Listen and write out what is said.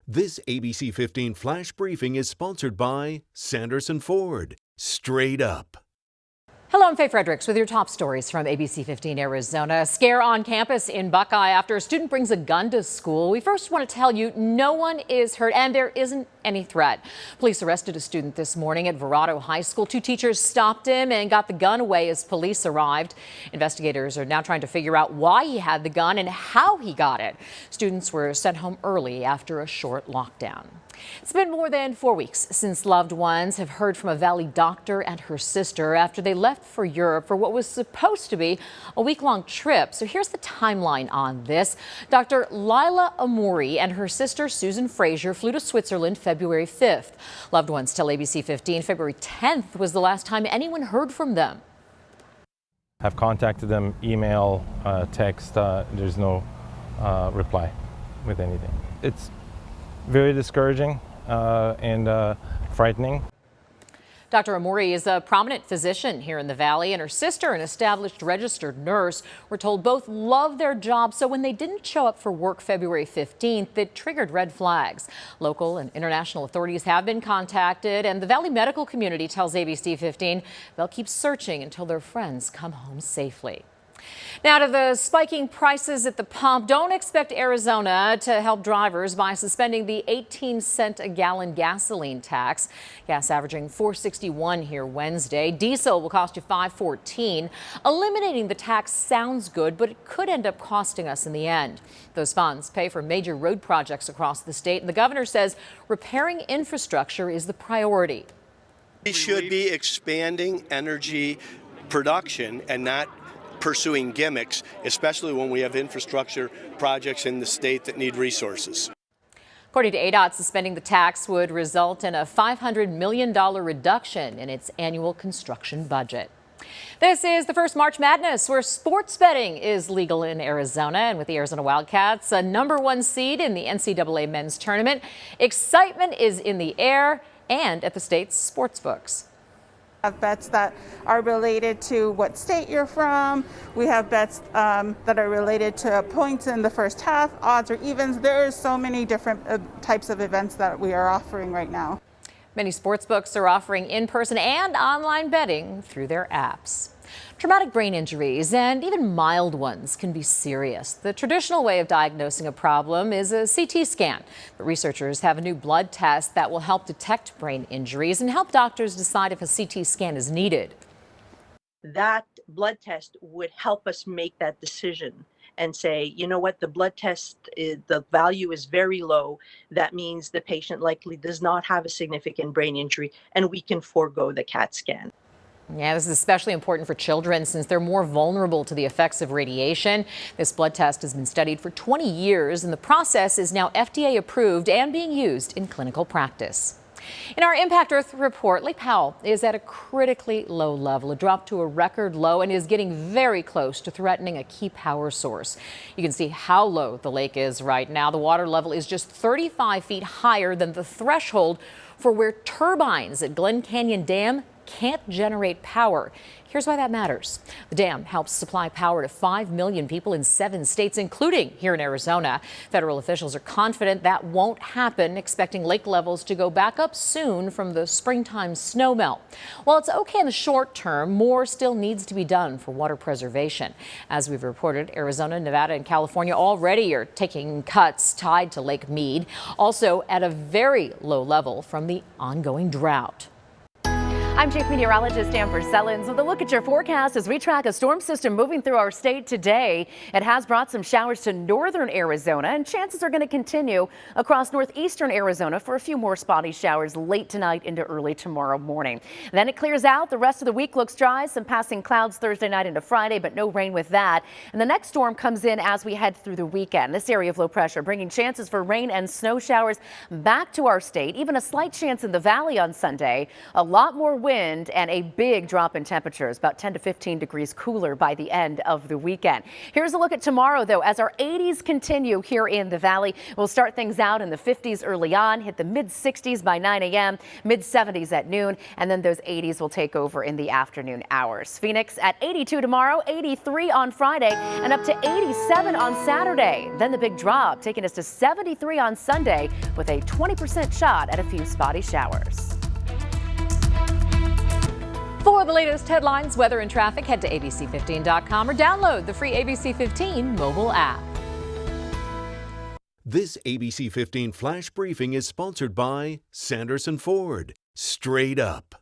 This ABC 15 Flash Briefing is sponsored by Sanderson Ford. Straight up. Hello, I'm Faye Fredericks with your top stories from ABC 15 Arizona. A scare on campus in Buckeye after a student brings a gun to school. We first want to tell you no one is hurt and there isn't any threat. Police arrested a student this morning at Verrado High School. Two teachers stopped him and got the gun away as police arrived. Investigators are now trying to figure out why he had the gun and how he got it. Students were sent home early after a short lockdown. It's been more than 4 weeks since loved ones have heard from a Valley doctor and her sister after they left for Europe for what was supposed to be a week-long trip. So here's the timeline on this. Dr. Lyla Amore and her sister Susan Frazier flew to Switzerland February 5th. Loved ones tell ABC 15 February 10th was the last time anyone heard from them. Have contacted them, email, text, there's no reply with anything. It's very discouraging and frightening. Dr. Amore is a prominent physician here in the Valley, and her sister, an established registered nurse. We're told both love their job, so when they didn't show up for work February 15th, it triggered red flags. Local and international authorities have been contacted, and the Valley medical community tells ABC 15 they'll keep searching until their friends come home safely. Now to the spiking prices at the pump. Don't expect Arizona to help drivers by suspending the 18-cent a gallon gasoline tax. Gas averaging $4.61 here Wednesday. Diesel will cost you $5.14. Eliminating the tax sounds good, but it could end up costing us in the end. Those funds pay for major road projects across the state, and the governor says repairing infrastructure is the priority. We should be expanding energy production and not pursuing gimmicks, especially when we have infrastructure projects in the state that need resources. According to ADOT, suspending the tax would result in a $500 million reduction in its annual construction budget. This is the first March Madness where sports betting is legal in Arizona, and with the Arizona Wildcats a #1 seed in the NCAA men's tournament, excitement is in the air and at the state's sports books. Have bets that are related to what state you're from. We have bets that are related to points in the first half, odds or evens. There are so many different types of events that we are offering right now. Many sportsbooks are offering in-person and online betting through their apps. Traumatic brain injuries and even mild ones can be serious. The traditional way of diagnosing a problem is a CT scan, but researchers have a new blood test that will help detect brain injuries and help doctors decide if a CT scan is needed. That blood test would help us make that decision and say, you know what, the blood test, the value is very low. That means the patient likely does not have a significant brain injury, and we can forego the CAT scan. Yeah, this is especially important for children since they're more vulnerable to the effects of radiation. This blood test has been studied for 20 years, and the process is now FDA approved and being used in clinical practice. In our Impact Earth report, Lake Powell is at a critically low level. It dropped to a record low and is getting very close to threatening a key power source. You can see how low the lake is right now. The water level is just 35 feet higher than the threshold for where turbines at Glen Canyon Dam can't generate power. Here's why that matters. The dam helps supply power to 5 million people in 7 states, including here in Arizona. Federal officials are confident that won't happen, expecting lake levels to go back up soon from the springtime snowmelt. While it's okay in the short term, more still needs to be done for water preservation. As we've reported, Arizona, Nevada, and California already are taking cuts tied to Lake Mead, also at a very low level from the ongoing drought. I'm Chief Meteorologist Amber Sellens with a look at your forecast as we track a storm system moving through our state today. It has brought some showers to northern Arizona, and chances are going to continue across northeastern Arizona for a few more spotty showers late tonight into early tomorrow morning. Then it clears out. The rest of the week looks dry. Some passing clouds Thursday night into Friday, but no rain with that. And the next storm comes in as we head through the weekend. This area of low pressure bringing chances for rain and snow showers back to our state. Even a slight chance in the valley on Sunday. A lot more wind and a big drop in temperatures, about 10 to 15 degrees cooler by the end of the weekend. Here's a look at tomorrow, though. As our 80s continue here in the valley, we'll start things out in the 50s early on, hit the mid-60s by 9 a.m., mid-70s at noon, and then those 80s will take over in the afternoon hours. Phoenix at 82 tomorrow, 83 on Friday, and up to 87 on Saturday. Then the big drop, taking us to 73 on Sunday with a 20% shot at a few spotty showers. For the latest headlines, weather, and traffic, head to abc15.com or download the free ABC15 mobile app. This ABC 15 Flash Briefing is sponsored by Sanderson Ford. Straight up.